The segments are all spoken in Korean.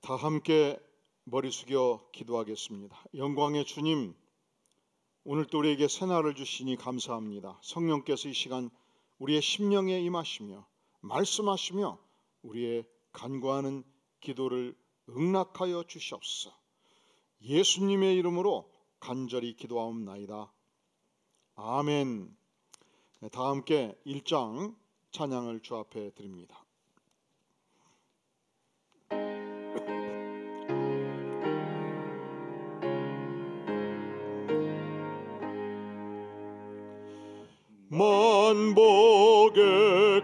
다 함께 머리 숙여 기도하겠습니다. 영광의 주님, 오늘 또 우리에게 새날을 주시니 감사합니다. 성령께서 이 시간 우리의 심령에 임하시며 말씀하시며 우리의 간구하는 기도를 응낙하여 주시옵소서. 예수님의 이름으로 간절히 기도하옵나이다. 아멘. 다 함께 1장 찬양을 주 앞에 드립니다. 만복의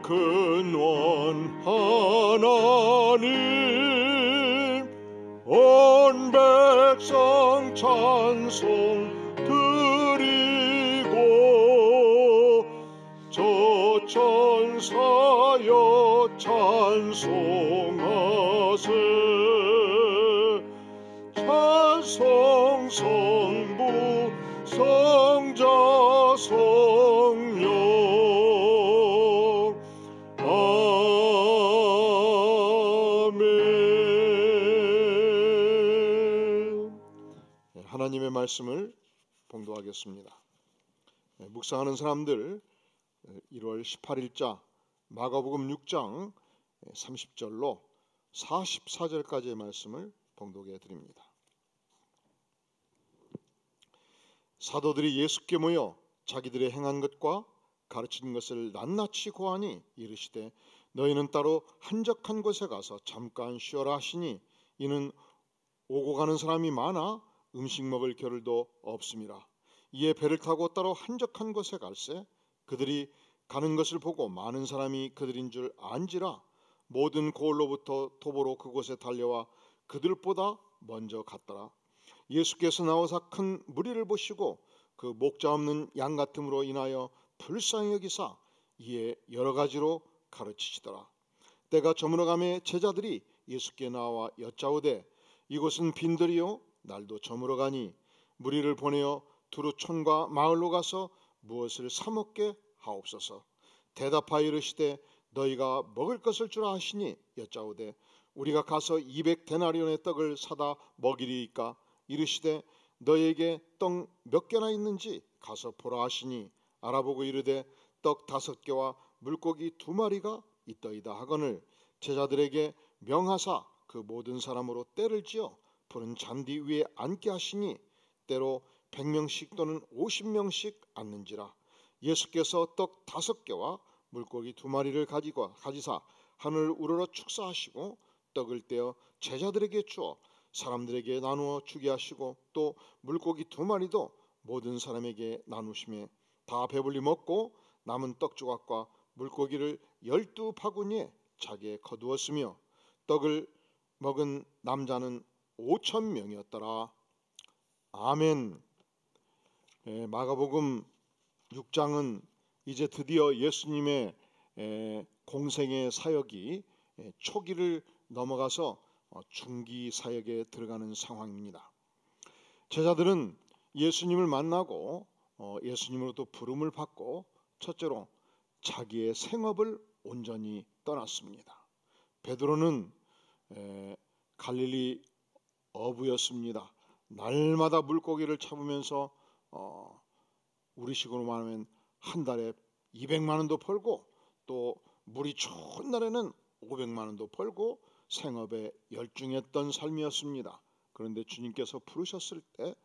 근원 하나님, 온 백성 찬송 드리고 저 천사여 찬송하세. 찬송 성부 성자 성령. 아멘. 하나님의 말씀을 봉독하겠습니다. 묵상하는 사람들 1월 18일자 마가복음 6장 30절로 44절까지의 말씀을 봉독해 드립니다. 사도들이 예수께 모여 자기들의 행한 것과 가르친 것을 낱낱이 고하니 이르시되 너희는 따로 한적한 곳에 가서 잠깐 쉬어라 하시니 이는 오고 가는 사람이 많아 음식 먹을 겨를도 없음이라. 이에 배를 타고 따로 한적한 곳에 갈새 그들이 가는 것을 보고 많은 사람이 그들인 줄 안지라. 모든 고을로부터 도보로 그곳에 달려와 그들보다 먼저 갔더라. 예수께서 나오사 큰 무리를 보시고 그 목자 없는 양 같음으로 인하여 불쌍히 여기사 이에 여러 가지로 가르치시더라. 때가 저물어가매 제자들이 예수께 나와 여짜오되 이곳은 빈들이요 날도 저물어가니 무리를 보내어 두루 촌과 마을로 가서 무엇을 사 먹게 하옵소서. 대답하여 이르시되 너희가 먹을 것을 주라 하시니 여짜오되 우리가 가서 200데나리온의 떡을 사다 먹이리이까. 이르시되 너희에게 떡 몇 개나 있는지 가서 보라 하시니 알아보고 이르되 떡 5개와 물고기 2마리가 있더이다 하거늘 제자들에게 명하사 그 모든 사람으로 때를 지어 푸른 잔디 위에 앉게 하시니 때로 100명씩 또는 50명씩 앉는지라. 예수께서 떡 5개와 물고기 2마리를 가지사 하늘 우러러 축사하시고 떡을 떼어 제자들에게 주어 사람들에게 나누어 주게 하시고 또 물고기 2마리도 모든 사람에게 나누시매 다 배불리 먹고 남은 떡 조각과 물고기를 12바구니에 차게 거두었으며 떡을 먹은 남자는 5,000명이었더라. 아멘. 마가복음 6장은 이제 드디어 예수님의 공생의 사역이 초기를 넘어가서 중기 사역에 들어가는 상황입니다. 제자들은 예수님을 만나고 예수님으로부터 부름을 받고 첫째로 자기의 생업을 온전히 떠났습니다. 베드로는 갈릴리 어부였습니다. 날마다 물고기를 잡으면서 우리식으로 말하면 한 달에 200만 원도 벌고 또 물이 좋은 날에는 500만 원도 벌고 생업에 열중했던 삶이었습니다. 그런데 주님께서 부르셨을 때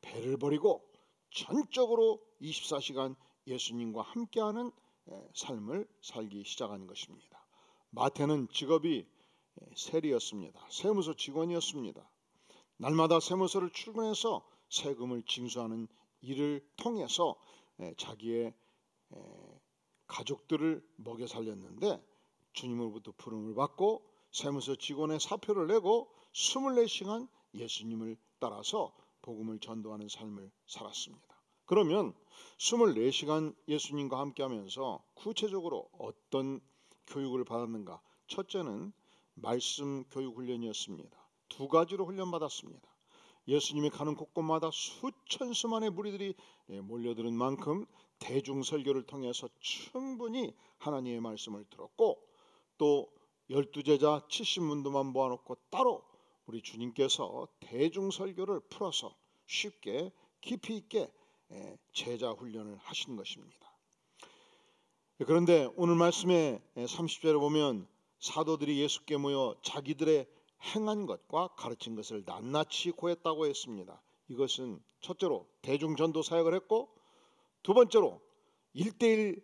배를 버리고 전적으로 24시간 예수님과 함께하는 삶을 살기 시작하는 것입니다. 마태는 직업이 세리였습니다. 세무서 직원이었습니다. 날마다 세무서를 출근해서 세금을 징수하는 일을 통해서 자기의 가족들을 먹여 살렸는데 주님으로부터 부름을 받고 세무서 직원의 사표를 내고 24시간 예수님을 따라서 복음을 전도하는 삶을 살았습니다. 그러면 24시간 예수님과 함께하면서 구체적으로 어떤 교육을 받았는가? 첫째는 말씀 교육 훈련이었습니다. 2가지로 훈련받았습니다. 예수님이 가는 곳곳마다 수천 수만의 무리들이 몰려드는 만큼 대중설교를 통해서 충분히 하나님의 말씀을 들었고 또 12제자 70문도만 모아놓고 따로 우리 주님께서 대중설교를 풀어서 쉽게 깊이 있게 제자 훈련을 하신 것입니다. 그런데 오늘 말씀의 30절에 보면 사도들이 예수께 모여 자기들의 행한 것과 가르친 것을 낱낱이 고했다고 했습니다. 이것은 첫째로 대중전도 사역을 했고, 두 번째로 1대1,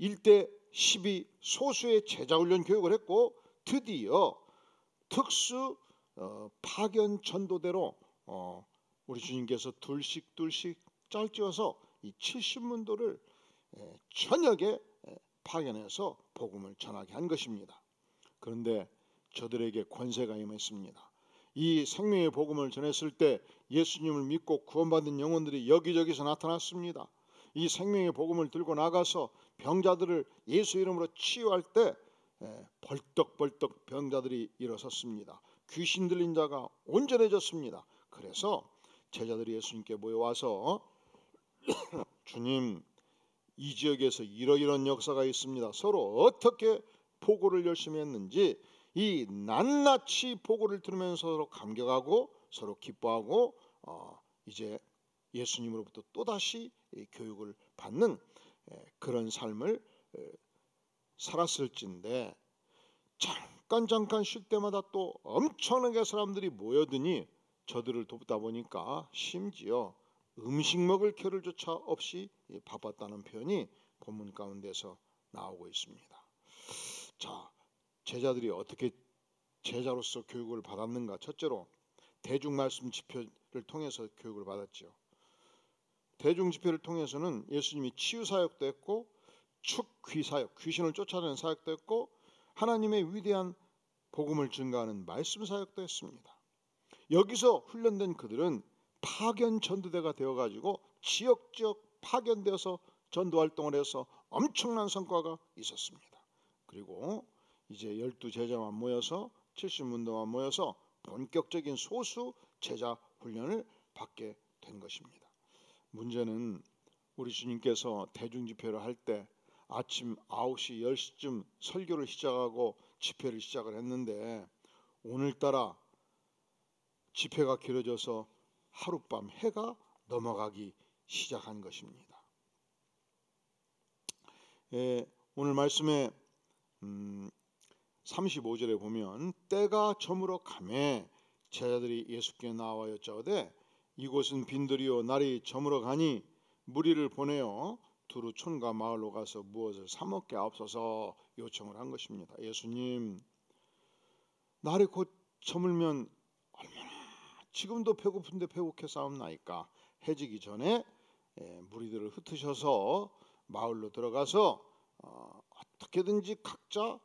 1대 12 소수의 제자훈련 교육을 했고, 드디어 특수 파견 전도대로 우리 주님께서 둘씩 짤지어서 이 70문도를 저녁에 파견해서 복음을 전하게 한 것입니다. 그런데 저들에게 권세가 임했습니다. 이 생명의 복음을 전했을 때 예수님을 믿고 구원받은 영혼들이 여기저기서 나타났습니다. 이 생명의 복음을 들고 나가서 병자들을 예수 이름으로 치유할 때 벌떡벌떡 병자들이 일어섰습니다. 귀신 들린 자가 온전해졌습니다. 그래서 제자들이 예수님께 모여와서 주님, 이 지역에서 이러이러한 역사가 있습니다. 서로 어떻게 보고를 열심히 했는지 이 낱낱이 보고를 들으면서 서로 감격하고 서로 기뻐하고 이제 예수님으로부터 또다시 교육을 받는 그런 삶을 살았을진데, 잠깐 쉴 때마다 또 엄청나게 사람들이 모여드니 저들을 돕다 보니까 심지어 음식 먹을 겨를조차 없이 바빴다는 표현이 본문 가운데서 나오고 있습니다. 자, 제자들이 어떻게 제자로서 교육을 받았는가? 첫째로 대중 말씀 집회를 통해서 교육을 받았죠. 대중 집회를 통해서는 예수님이 치유 사역도 했고 축귀 사역, 귀신을 쫓아내는 사역도 했고 하나님의 위대한 복음을 증거하는 말씀 사역도 했습니다. 여기서 훈련된 그들은 파견 전도대가 되어가지고 지역 파견되어서 전도 활동을 해서 엄청난 성과가 있었습니다. 그리고 이제 12제자만 모여서 70문도만 모여서 본격적인 소수 제자 훈련을 받게 된 것입니다. 문제는 우리 주님께서 대중집회를 할 때 아침 9시, 10시쯤 설교를 시작하고 집회를 시작을 했는데 오늘따라 집회가 길어져서 하룻밤 해가 넘어가기 시작한 것입니다. 오늘 말씀에 35절에 보면 때가 저물어 가매 제자들이 예수께 나와 여짜오되 이곳은 빈들이요 날이 저물어 가니 무리를 보내어 두루 촌과 마을로 가서 무엇을 사 먹게 하옵소서 요청을 한 것입니다. 예수님, 날이 곧 저물면 얼마나 지금도 배고픈데 배고케 싸움나이까? 해지기 전에 무리들을 흩으셔서 마을로 들어가서 어떻게든지 각자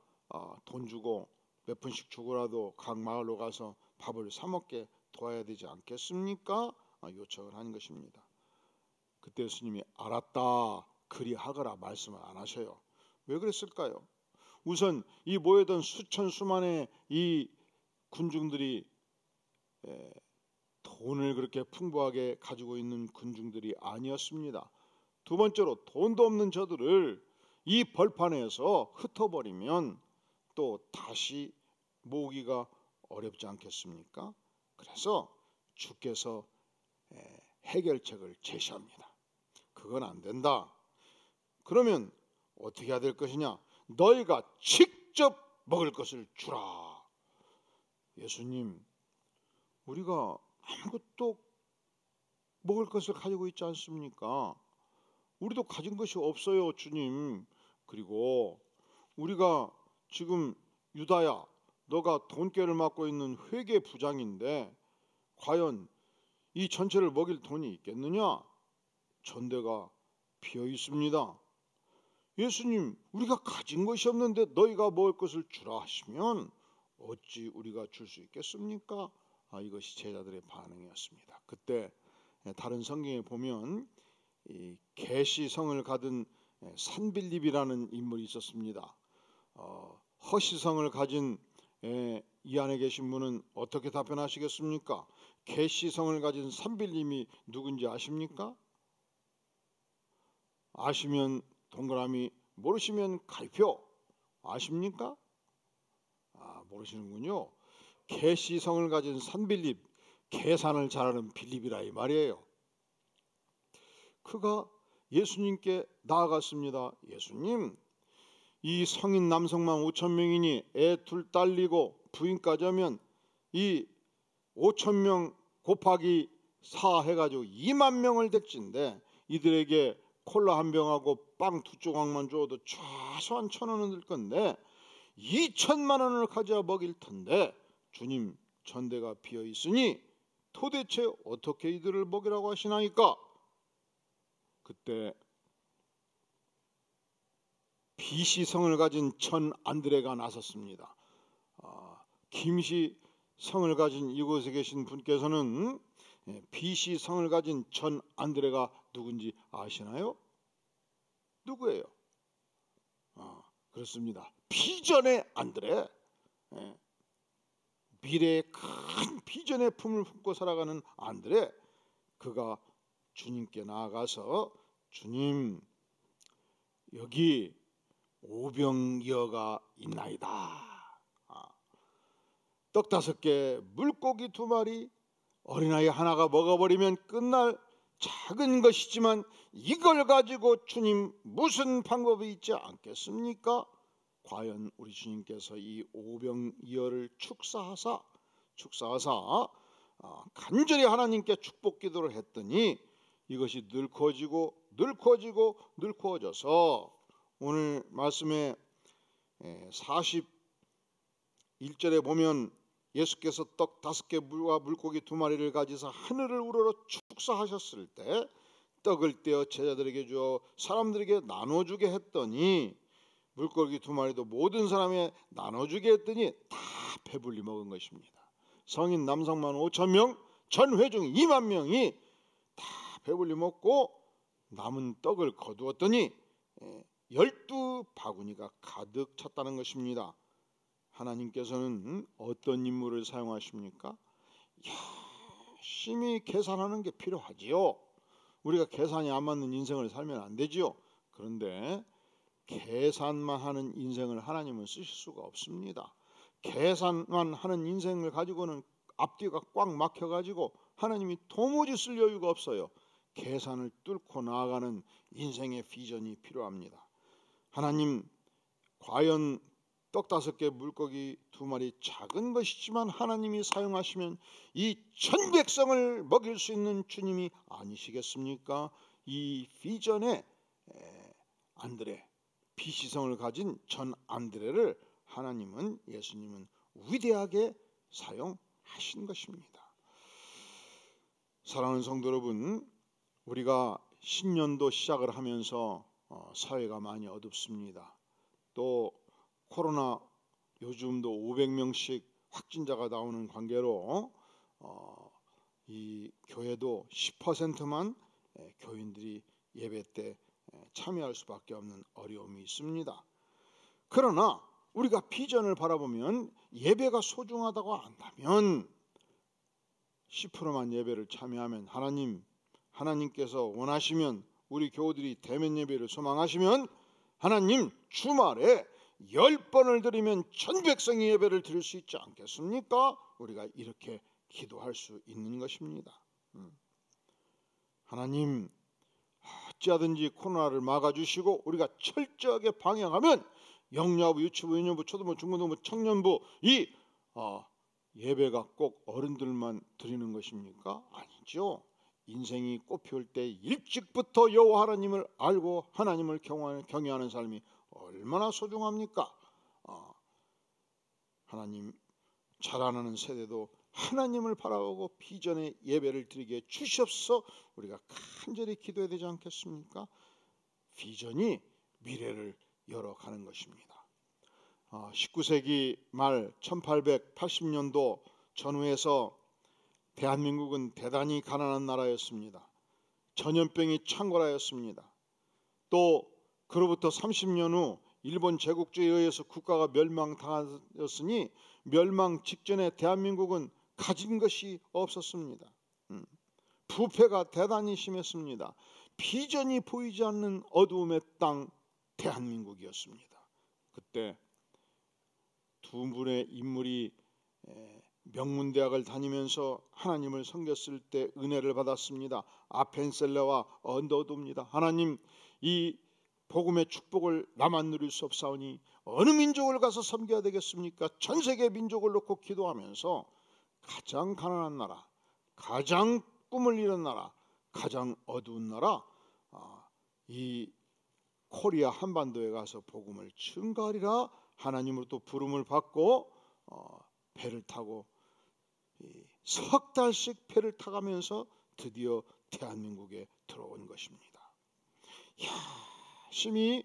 돈 주고 몇 푼씩 주고라도 각 마을로 가서 밥을 사 먹게 도와야 되지 않겠습니까? 요청을 한 것입니다. 그때 예수님이 알았다 그리하거라 말씀을 안 하셔요. 왜 그랬을까요? 우선 이 모여든 수천 수만의 이 군중들이 돈을 그렇게 풍부하게 가지고 있는 군중들이 아니었습니다. 두 번째로 돈도 없는 저들을 이 벌판에서 흩어버리면 또 다시 모으기가 어렵지 않겠습니까? 그래서 주께서 해결책을 제시합니다. 그건 안 된다. 그러면 어떻게 해야 될 것이냐? 너희가 직접 먹을 것을 주라. 예수님, 우리가 아무것도 먹을 것을 가지고 있지 않습니까? 우리도 가진 것이 없어요, 주님. 그리고 우리가 지금 유다야, 너가 돈깨를 맡고 있는 회계 부장인데 과연 이 전체를 먹일 돈이 있겠느냐? 전대가 비어 있습니다. 예수님, 우리가 가진 것이 없는데 너희가 먹을 것을 주라 하시면 어찌 우리가 줄 수 있겠습니까? 이것이 제자들의 반응이었습니다. 그때 다른 성경에 보면 이 게시성을 가진 산빌립이라는 인물이 있었습니다. 허시성을 가진 이 안에 계신 분은 어떻게 답변하시겠습니까? 게시성을 가진 산빌립이 누군지 아십니까? 아시면 동그라미, 모르시면 가입표. 아십니까? 모르시는군요. 계시성을 가진 산빌립, 계산을 잘하는 빌립이라 이 말이에요. 그가 예수님께 나아갔습니다. 예수님, 이 성인 남성만 5,000명이니 애 둘 딸리고 부인까지 하면 이 5,000명 곱하기 4 해가지고 2만 명을 댔진데 이들에게 콜라 한 병하고 빵 2조각만 줘도 최소한 1,000원은 들 건데 2,000만 원을 가져와 먹일 텐데 주님, 전대가 비어 있으니 도대체 어떻게 이들을 먹이라고 하시나이까? 그때 비시성을 가진 천 안드레가 나섰습니다. 김시성을 가진 이곳에 계신 분께서는 비시성을 가진 천 안드레가 누군지 아시나요? 누구예요? 그렇습니다. 비전의 안드레. 미래의 큰 비전의 품을 품고 살아가는 안드레. 그가 주님께 나아가서 주님, 여기 오병이어가 있나이다. 떡 5개, 물고기 2마리, 어린아이 하나가 먹어버리면 끝날 작은 것이지만 이걸 가지고 주님 무슨 방법이 있지 않겠습니까? 과연 우리 주님께서 이 오병이어를 축사하사 간절히 하나님께 축복 기도를 했더니 이것이 늘 커지고 커져서 오늘 말씀에 41절에 보면 예수께서 떡 5개와 물고기 2마리를 가지사 하늘을 우러러 축사하셨을 때 떡을 떼어 제자들에게 주어 사람들에게 나눠주게 했더니 물고기 2마리도 모든 사람에 나눠주게 했더니 다 배불리 먹은 것입니다. 성인 남성만 5,000명, 전 회중 2만 명이 다 배불리 먹고 남은 떡을 거두었더니 12바구니가 가득 찼다는 것입니다. 하나님께서는 어떤 인물을 사용하십니까? 열심히 계산하는 게 필요하지요. 우리가 계산이 안 맞는 인생을 살면 안 되지요. 그런데 계산만 하는 인생을 하나님은 쓰실 수가 없습니다. 계산만 하는 인생을 가지고는 앞뒤가 꽉 막혀가지고 하나님이 도무지 쓸 여유가 없어요. 계산을 뚫고 나아가는 인생의 비전이 필요합니다. 하나님, 과연 떡 5개, 물고기 2마리 작은 것이지만 하나님이 사용하시면 이 천 백성을 먹일 수 있는 주님이 아니시겠습니까? 이 비전의 안드레, 비시성을 가진 전 안드레를 하나님은, 예수님은 위대하게 사용하신 것입니다. 사랑하는 성도 여러분, 우리가 신년도 시작을 하면서 사회가 많이 어둡습니다. 또 코로나 요즘도 500명씩 확진자가 나오는 관계로 이 교회도 10%만 교인들이 예배 때 참여할 수밖에 없는 어려움이 있습니다. 그러나 우리가 비전을 바라보면 예배가 소중하다고 안다면 10%만 예배를 참여하면 하나님께서 원하시면 우리 교우들이 대면 예배를 소망하시면 하나님 주말에 10번을 드리면 1000백성이 예배를 드릴 수 있지 않겠습니까? 우리가 이렇게 기도할 수 있는 것입니다. 하나님, 어찌하든지 코로나를 막아주시고 우리가 철저하게 방향하면 영유아부, 유치부, 유년부, 초등부, 중고등부, 청년부 이 예배가 꼭 어른들만 드리는 것입니까? 아니죠. 인생이 꽃피울 때 일찍부터 여호와 하나님을 알고 하나님을 경외하는 삶이 얼마나 소중합니까? 하나님 자라나는 세대도 하나님을 바라보고 비전의 예배를 드리게 주시옵소서. 우리가 간절히 기도해야 되지 않겠습니까? 비전이 미래를 열어가는 것입니다. 19세기 말 1880년도 전후에서 대한민국은 대단히 가난한 나라였습니다. 전염병이 창궐하였습니다. 또 그로부터 30년 후 일본 제국주의에 의해서 국가가 멸망당하였으니 멸망 직전에 대한민국은 가진 것이 없었습니다. 부패가 대단히 심했습니다. 비전이 보이지 않는 어두움의 땅 대한민국이었습니다. 그때 두 두 분의 인물이 명문대학을 다니면서 하나님을 섬겼을 때 은혜를 받았습니다. 아펜셀레와 언더우드입니다. 하나님, 이 복음의 축복을 나만 누릴 수 없사오니 어느 민족을 가서 섬겨야 되겠습니까? 전 세계 민족을 놓고 기도하면서 가장 가난한 나라, 가장 꿈을 잃은 나라, 가장 어두운 나라, 이 코리아 한반도에 가서 복음을 증거하리라 하나님으로부터 부름을 받고 배를 타고 석 달씩 배를 타가면서 드디어 대한민국에 들어온 것입니다. 열심히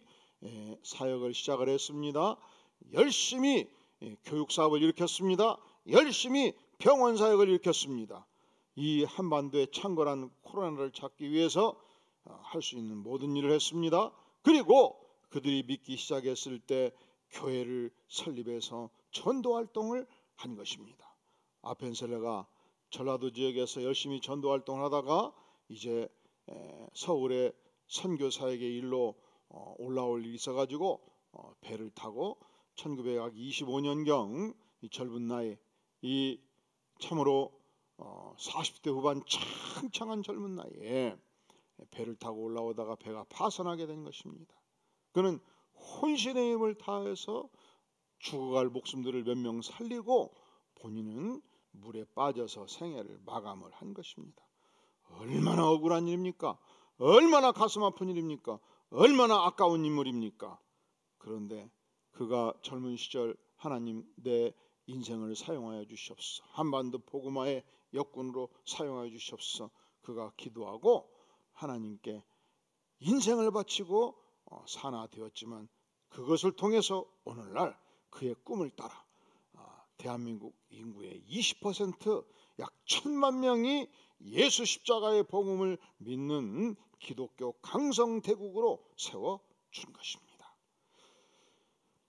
사역을 시작을 했습니다. 열심히 교육사업을 일으켰습니다. 열심히 병원 사역을 일으켰습니다. 이 한반도에 창궐한 코로나를 잡기 위해서 할 수 있는 모든 일을 했습니다. 그리고 그들이 믿기 시작했을 때 교회를 설립해서 전도 활동을 한 것입니다. 아펜셀레가 전라도 지역에서 열심히 전도 활동을 하다가 이제 서울의 선교 사역의 일로 올라올 일이 있어가지고 배를 타고 1925년경 이 젊은 나이, 이 참으로 40대 후반 창창한 젊은 나이에 배를 타고 올라오다가 배가 파손하게 된 것입니다. 그는 혼신의 힘을 다해서 죽어갈 목숨들을 몇 명 살리고 본인은 물에 빠져서 생애를 마감을 한 것입니다. 얼마나 억울한 일입니까? 얼마나 가슴 아픈 일입니까? 얼마나 아까운 인물입니까? 그런데 그가 젊은 시절 하나님 내 인생을 사용하여 주시옵소서. 한반도 복음화의 역군으로 사용하여 주시옵소서. 그가 기도하고 하나님께 인생을 바치고 산화되었지만 그것을 통해서 오늘날 그의 꿈을 따라 대한민국 인구의 20% 약 1,000만 명이 예수 십자가의 복음을 믿는 기독교 강성대국으로 세워준 것입니다.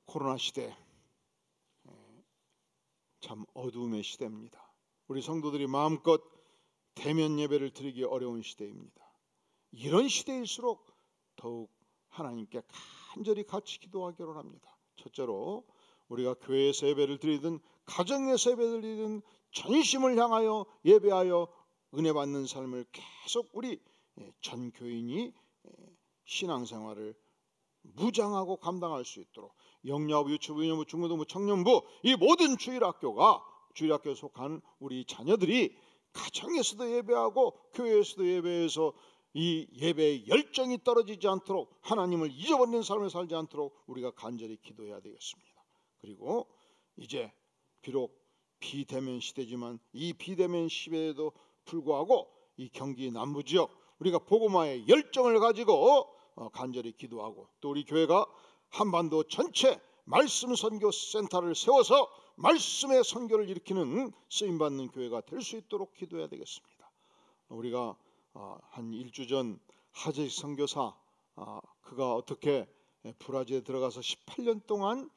코로나 시대 참 어두움의 시대입니다. 우리 성도들이 마음껏 대면 예배를 드리기 어려운 시대입니다. 이런 시대일수록 더욱 하나님께 간절히 같이 기도하기로 합니다. 첫째로 우리가 교회에서 예배를 드리든 가정에서 예배를 드리든 전심을 향하여 예배하여 은혜 받는 삶을 계속 우리 전 교인이 신앙생활을 무장하고 감당할 수 있도록 영야부, 유치부, 유년부, 중고등부, 청년부 이 모든 주일학교에 속한 우리 자녀들이 가정에서도 예배하고 교회에서도 예배해서 이 예배의 열정이 떨어지지 않도록 하나님을 잊어버리는 삶을 살지 않도록 우리가 간절히 기도해야 되겠습니다. 그리고 이제 비록 비대면 시대지만 이 비대면 시대에도 불구하고 이 경기 남부지역 우리가 복음화의 열정을 가지고 간절히 기도하고 또 우리 교회가 한반도 전체 말씀 선교 센터를 세워서 말씀의 선교를 일으키는 쓰임받는 교회가 될 수 있도록 기도해야 되겠습니다. 우리가 한 일주 전 하재식 선교사 그가 어떻게 브라질에 들어가서 18년 동안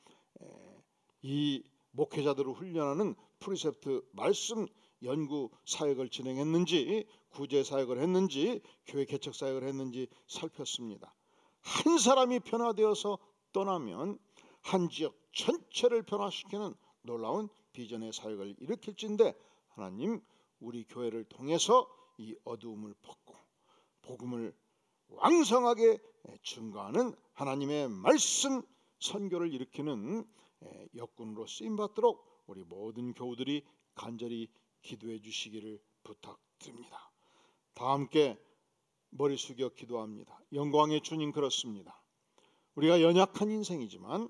이 목회자들을 훈련하는 프리셉트 말씀 연구 사역을 진행했는지 구제 사역을 했는지 교회 개척 사역을 했는지 살폈습니다. 한 사람이 변화되어서 떠나면 한 지역 전체를 변화시키는 놀라운 비전의 사역을 일으킬진데 하나님 우리 교회를 통해서 이 어두움을 벗고 복음을 왕성하게 증거하는 하나님의 말씀 선교를 일으키는 역군으로 쓰임받도록 우리 모든 교우들이 간절히 기도해 주시기를 부탁드립니다. 다 함께 머리 숙여 기도합니다. 영광의 주님 그렇습니다. 우리가 연약한 인생이지만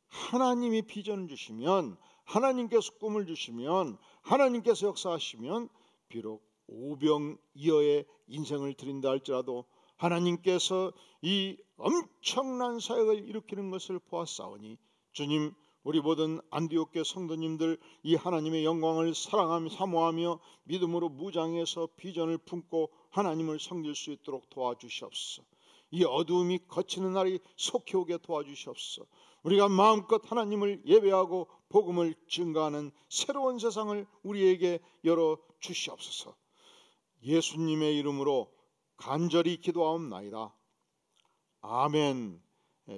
하나님이 비전을 주시면 하나님께서 꿈을 주시면 하나님께서 역사하시면 비록 오병이어의 인생을 드린다 할지라도 하나님께서 이 엄청난 사역을 일으키는 것을 보았사오니 주님 우리 모든 안디옥교 성도님들 이 하나님의 영광을 사랑하며 사모하며 믿음으로 무장해서 비전을 품고 하나님을 섬길 수 있도록 도와주시옵소서. 이 어두움이 거치는 날이 속히 오게 도와주시옵소서. 우리가 마음껏 하나님을 예배하고 복음을 증거하는 새로운 세상을 우리에게 열어주시옵소서. 예수님의 이름으로 간절히 기도하옵나이다. 아멘.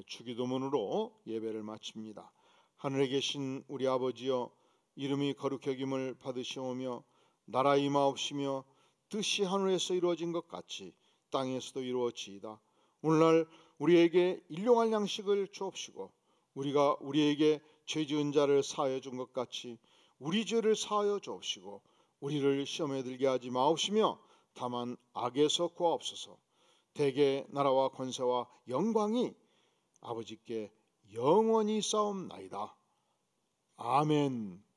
주기도문으로 예배를 마칩니다. 하늘에 계신 우리 아버지여, 이름이 거룩히 여김을 받으시오며 나라 임하옵시며 뜻이 하늘에서 이루어진 것 같이 땅에서도 이루어지이다. 오늘날 우리에게 일용할 양식을 주옵시고 우리가 우리에게 죄 지은 자를 사하여 준 것 같이 우리 죄를 사하여 주옵시고 우리를 시험에 들게 하지 마옵시며 다만 악에서 구하옵소서. 대개 나라와 권세와 영광이 아버지께 영원히 싸움나이다. 아멘.